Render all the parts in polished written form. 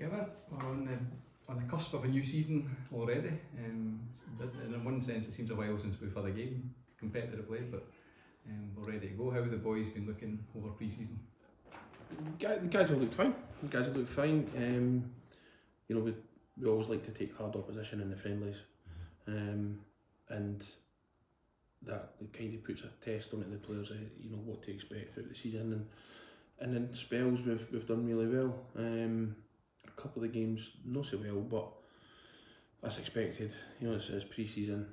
Yeah, we're on the cusp of a new season already. And in one sense, it seems a while since we've had a game competitively, but we're ready to go. How have the boys been looking over pre-season? The guys have looked fine. You know, we always like to take hard opposition in the friendlies, and that kind of puts a test onto the players. You know what to expect throughout the season, and in spells we've done really well. A couple of the games not so well, but that's expected. You know, it's pre-season.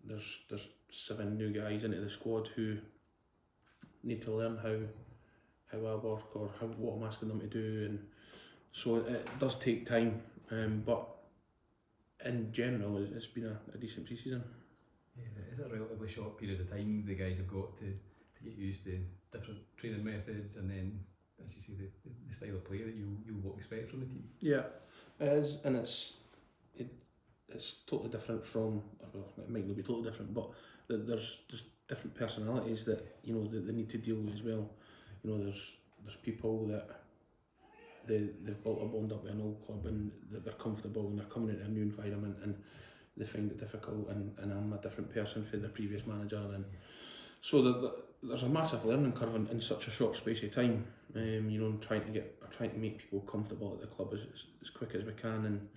There's 7 new guys into the squad who need to learn how I work or what I'm asking them to do, and so it does take time. But in general, it's been a decent pre-season. Yeah, it's a relatively short period of time the guys have got to get used to different training methods, and then, as you say, the style of play that you'll expect from the team. Yeah, it is, and it's totally different from. Well, it might not be totally different, but there's just different personalities that that they need to deal with as well. You know, there's people that they've built a bond up with an old club and that they're comfortable and they're coming into a new environment and they find it difficult, and I'm a different person from the previous manager, and so there's a massive learning curve in such a short space of time. You know, trying to make people comfortable at the club as quick as we can, and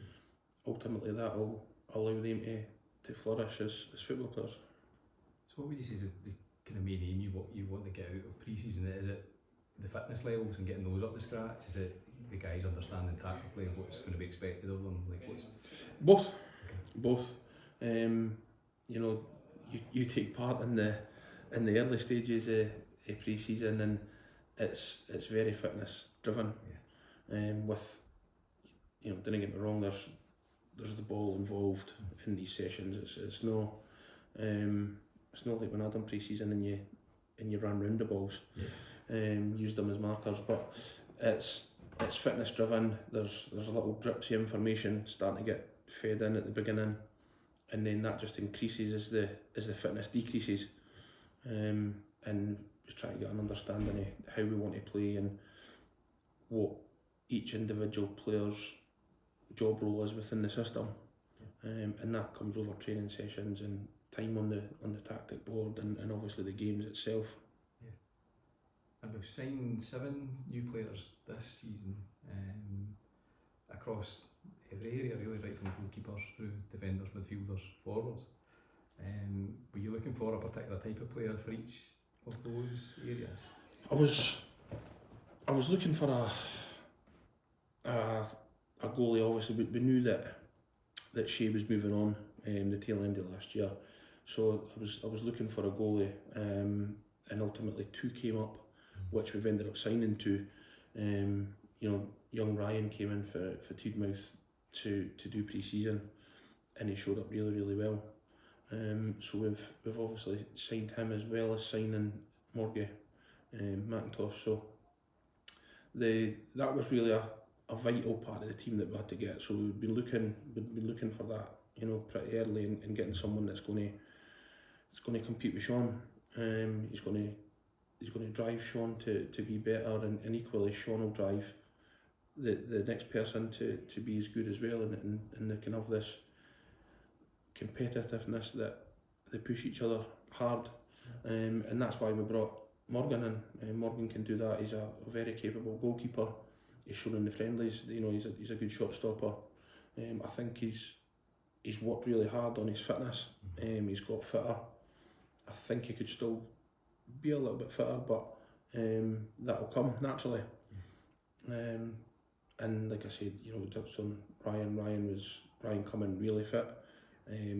ultimately that will allow them to flourish as football players. So what would you say is the kind of main aim what you want to get out of pre-season? Is it the fitness levels and getting those up to scratch? Is it the guys understanding tactically what's going to be expected of them? Both. Okay. Both. You know, you take part in the early stages of pre-season, and it's very fitness driven. Yeah. With, don't get me wrong, there's the ball involved in these sessions. It's not like when I done pre-season and you ran round the balls. Yeah. Used them as markers, but it's fitness driven. There's a little drips of information starting to get fed in at the beginning, and then that just increases as the fitness decreases, and just trying to get an understanding of how we want to play and what each individual player's job role is within the system, and that comes over training sessions and time on the tactic board and obviously the games itself. Yeah. And we've signed 7 new players this season, across every area really, right from goalkeepers through defenders, midfielders, forwards. Were you looking for a particular type of player for each of those areas? I was looking for a goalie. Obviously we knew that Shea was moving on the tail end of last year, so I was looking for a goalie, and ultimately 2 came up, which we've ended up signing 2. Young Ryan came in for Teignmouth to do pre-season, and he showed up really well. So we've obviously signed him, as well as signing Morgie McIntosh. So that was really a vital part of the team that we had to get. So we'd been looking for that, pretty early, and getting someone that's going to compete with Sean. He's going to drive Sean to be better, and equally Sean will drive the next person to be as good as well, and they can have this competitiveness that they push each other hard, and that's why we brought Morgan in. Morgan can do that. He's a very capable goalkeeper. He's shown in the friendlies. He's a good shot stopper. I think he's worked really hard on his fitness. He's got fitter. I think he could still be a little bit fitter, but that'll come naturally. And like I said, we touched on Ryan coming really fit.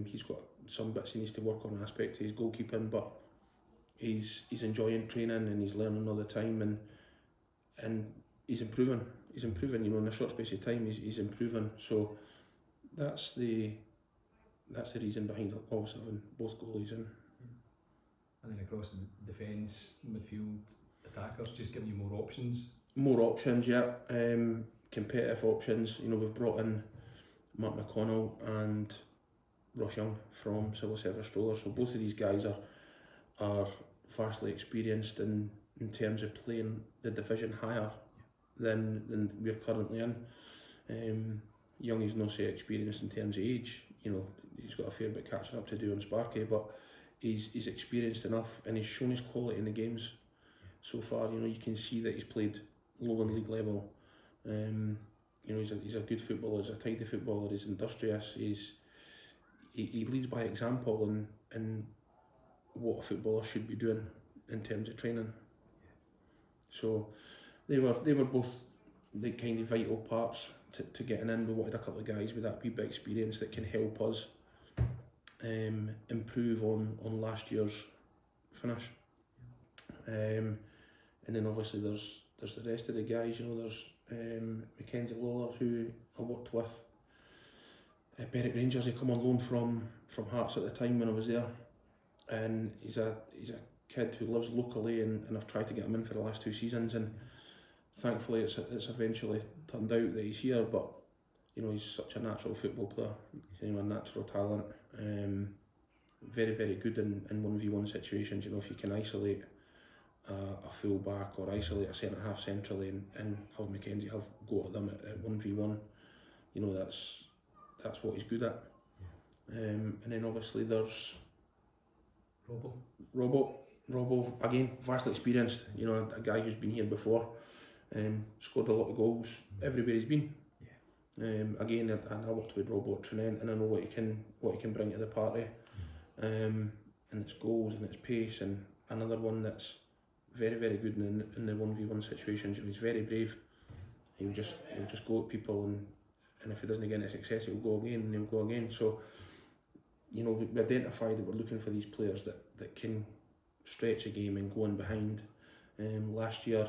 He's got some bits he needs to work on aspect of his goalkeeping, but he's enjoying training and he's learning all the time, and he's improving. In a short space of time, he's improving. So that's the reason behind always having both goalies in. And then across the defence, midfield, attackers, just giving you more options. More options, yeah. Competitive options. We've brought in Mark McConnell and Ross Young from Civil Service Strollers. So both of these guys are vastly experienced in terms of playing the division higher than we're currently in. Young is not so experienced in terms of age. You know, he's got a fair bit catching up to do on Sparky, but he's experienced enough and he's shown his quality in the games so far. You know, you can see that he's played Lowland League level. You know, he's a good footballer, he's a tidy footballer, he's industrious, he leads by example in what a footballer should be doing in terms of training. So they were both the kind of vital parts to getting in. We wanted a couple of guys with that wee bit of experience that can help us improve on last year's finish. And then obviously there's the rest of the guys. You know, there's Mackenzie Lawler, who I worked with at Berwick Rangers. He come on loan from Hearts at the time when I was there, and he's a kid who lives locally, and I've tried to get him in for the last 2 seasons, and thankfully it's eventually turned out that he's here. But you know, he's such a natural football player, you know, a natural talent, very, very good in 1v1 situations. You know, if you can isolate a full back or isolate a centre half centrally and have Mackenzie have go at them at 1v1, you know, that's what he's good at. And then obviously there's Robbo, again, vastly experienced, you know, a guy who's been here before, scored a lot of goals everywhere he's been. Again, I worked with Robbo at Trinent, and I know what he can bring to the party, and it's goals and it's pace, and another one that's very, very good in the 1v1 situations. You know, he's very brave. He'll just go at people, and if he doesn't get any success, he'll go again and he'll go again. So, you know, we identified that we're looking for these players that can stretch a game and go in behind. Last year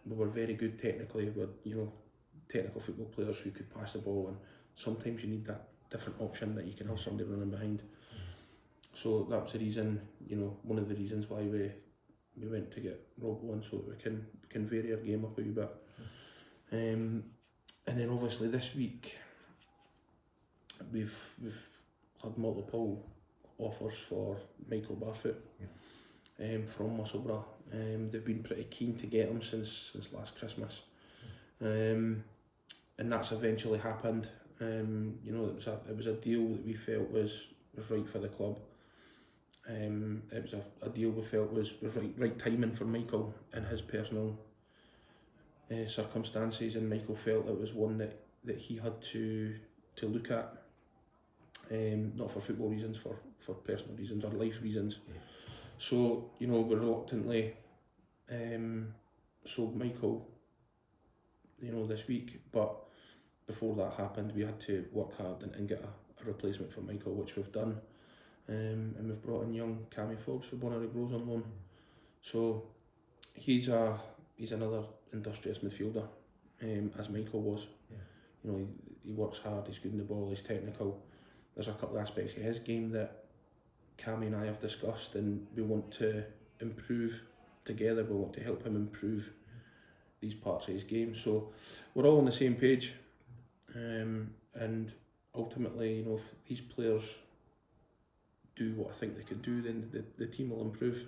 we were very good technically. We're, you know, technical football players who could pass the ball, and sometimes you need that different option that you can have somebody running behind. So that was the reason, you know, one of the reasons why we went to get Robbo in, so that we can vary our game up a wee bit. And then obviously this week we've had multiple offers for Michael Barfoot from Musselburgh. They've been pretty keen to get him since last Christmas, and that's eventually happened. You know, it was a deal that we felt was right for the club. It was a deal we felt was right timing for Michael and his personal circumstances, and Michael felt it was one that he had to look at, not for football reasons, for personal reasons or life reasons. So, you know, we reluctantly sold Michael, you know, this week, but before that happened we had to work hard and get a replacement for Michael, which we've done. And we've brought in young Forbes for Bonnyton Thistle on loan. So he's another industrious midfielder, as Michael was. You know, he works hard, he's good in the ball, he's technical. There's a couple of aspects of his game that Cammy and I have discussed, and we want to improve together. We want to help him improve these parts of his game. So we're all on the same page, and ultimately, you know, if these players do what I think they can do, then the team will improve.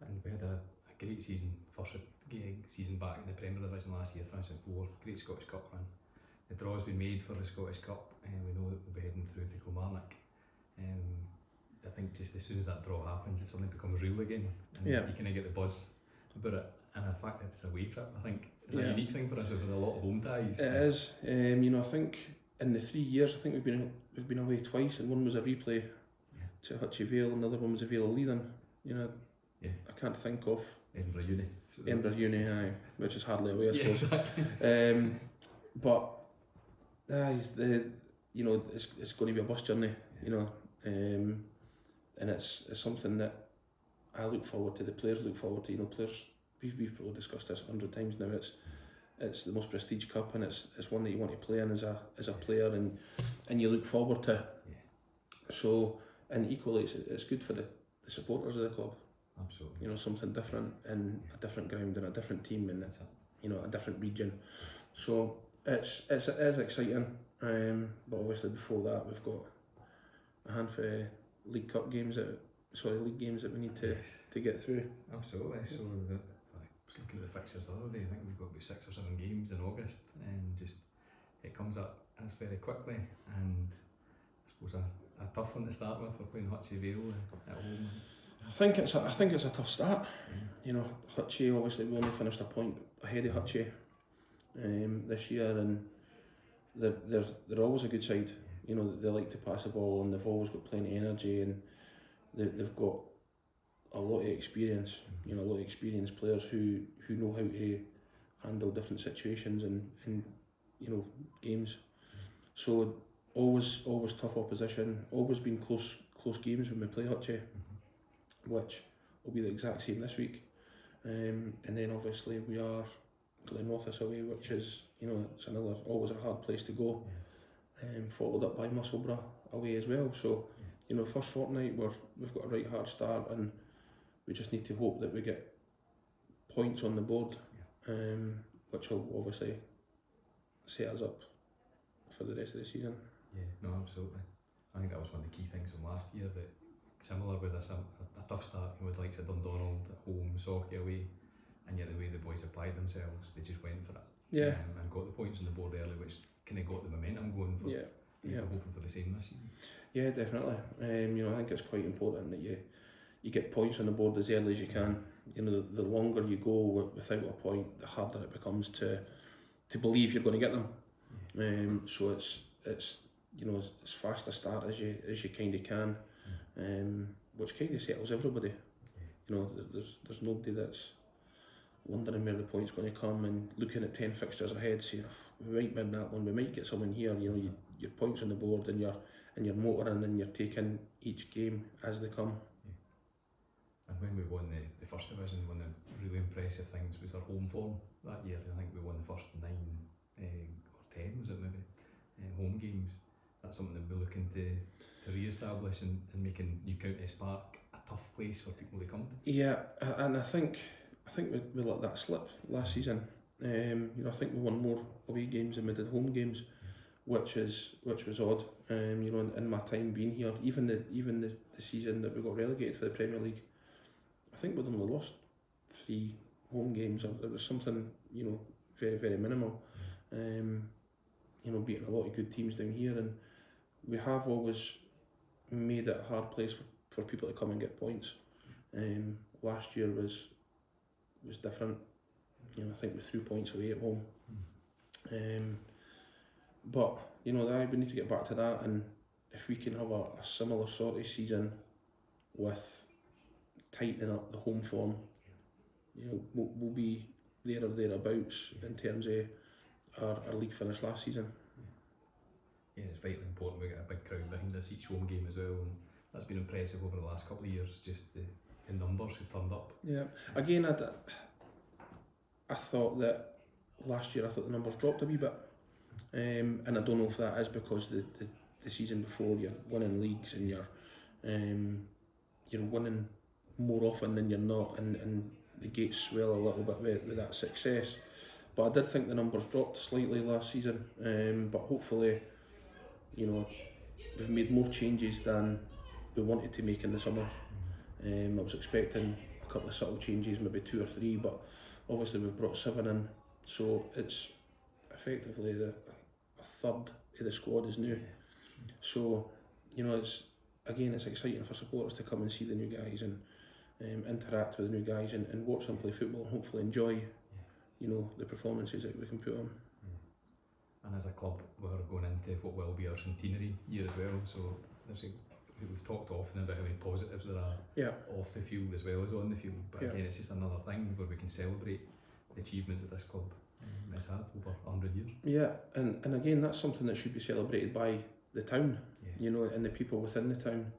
And we had a great season, first season back in the Premier Division last year, finishing 4th, great Scottish Cup run. The draw's been made for the Scottish Cup, and we know that we'll be heading through to Kilmarnock. I think just as soon as that draw happens, it suddenly becomes real again, and you kind of get the buzz about it. And in fact, it's a away trip. I think it's a unique thing for us with a lot of home ties. It is. You know, I think in the 3 years, I think we've been away twice, and one was a replay to Hutchison Vale, another one was a Vale of Leithen. You know, I can't think of Edinburgh Uni, aye, which is hardly away, I suppose. Exactly. But you know, it's going to be a bus journey, you know, and it's something that I look forward to. The players look forward to. You know, players. We've probably discussed this 100 times now. It's the most prestige cup, and it's one that you want to play in as a player, and you look forward to. So, and equally, it's good for the supporters of the club. Absolutely. You know, something different in a different ground and a different team and you know, a different region. So it is exciting. But obviously before that we've got a handful of league games that we need to get through. Absolutely. So was looking at the fixtures the other day. I think we've got about 6 or 7 games in August, and just it comes up as very quickly. And I suppose a tough one to start with. We're playing Hutchison Vale at home. I think it's a tough start. You know, Hutchie, obviously we only finished a point ahead of Hutchie this year, and they're always a good side. You know, they like to pass the ball, and they've always got plenty of energy, and they've got a lot of experience. You know, a lot of experienced players who know how to handle different situations and you know, games. So always tough opposition. Always been close games when we play Hutchie, which will be the exact same this week. And then obviously we are Glenrothes away, which is, you know, it's always a hard place to go. Followed up by Musselburgh away as well. So, you know, first fortnight we've got a right hard start, and we just need to hope that we get points on the board, which will obviously set us up for the rest of the season. Yeah, no, absolutely. I think that was one of the key things from last year, that similar with us, a tough start with the likes of Dundonald at home, Socky away, and yet the way the boys applied themselves, they just went for it. Yeah. And got the points on the board early, which kind of got the momentum going for. Yeah. We're hoping for the same this season. Yeah, definitely. You know, I think it's quite important that you get points on the board as early as you can. You know, the longer you go without a point, the harder it becomes to believe you're going to get them. So it's you know, as fast a start as you kind of can, which kind of settles everybody. You know, there's nobody that's wondering where the point's going to come and looking at 10 fixtures ahead, saying, we might win that one, we might get someone here. You know, your points on the board, and you're motoring, and you're taking each game as they come. And when we won the first division, one of the really impressive things was our home form that year. I think we won the first 9 or 10, was it maybe, home games. That's something that we're looking to re-establish, and making New Countess Park a tough place for people to come to. Yeah, and I think we let that slip last season. You know, I think we won more away games than we did home games, which was odd. You know, in my time being here, even the season that we got relegated for the Premier League, I think we'd only lost 3 home games. It was something, you know, very, very minimal. You know, beating a lot of good teams down here, and we have always made it a hard place for people to come and get points. Last year was different. You know, I think we threw points away at home. But you know, we need to get back to that, and if we can have a similar sort of season with tightening up the home form, you know, we'll be there or thereabouts in terms of our league finish last season. Yeah, it's vitally important we get a big crowd behind us each home game as well, and that's been impressive over the last couple of years, just the numbers who've turned up. Yeah, again, I thought that last year the numbers dropped a wee bit, and I don't know if that is because the season before you're winning leagues and you're winning more often than you're not, and the gates swell a little bit with that success. But I did think the numbers dropped slightly last season, but hopefully, you know, we've made more changes than we wanted to make in the summer. I was expecting a couple of subtle changes, maybe 2 or 3, but obviously we've brought 7 in, so it's effectively a third of the squad is new. So, you know, it's exciting for supporters to come and see the new guys, and interact with the new guys, and watch them play football, and hopefully enjoy, you know, the performances that we can put on. And as a club, we're going into what will be our centenary year as well, so we've talked often about how many positives there are off the field as well as on the field, but again, it's just another thing where we can celebrate the achievement that this club has had over 100 years. Yeah, and again, that's something that should be celebrated by the town, you know, and the people within the town.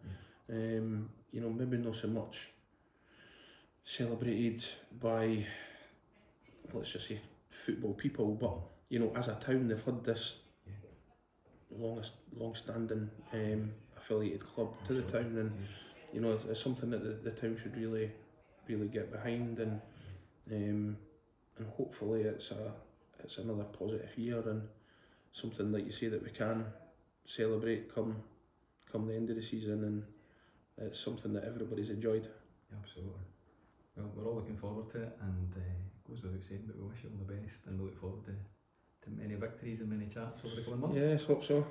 You know, maybe not so much celebrated by, let's just say, football people, but you know, as a town, they've had this long-standing affiliated club to the town, and you know, it's something that the town should really get behind, and hopefully it's another positive year, and something, like you say, that we can celebrate come the end of the season, and it's something that everybody's enjoyed. Absolutely. Well, we're all looking forward to it, and goes without saying, but we wish you all the best and we look forward to many victories and many chats over the coming months. Yes, hope so.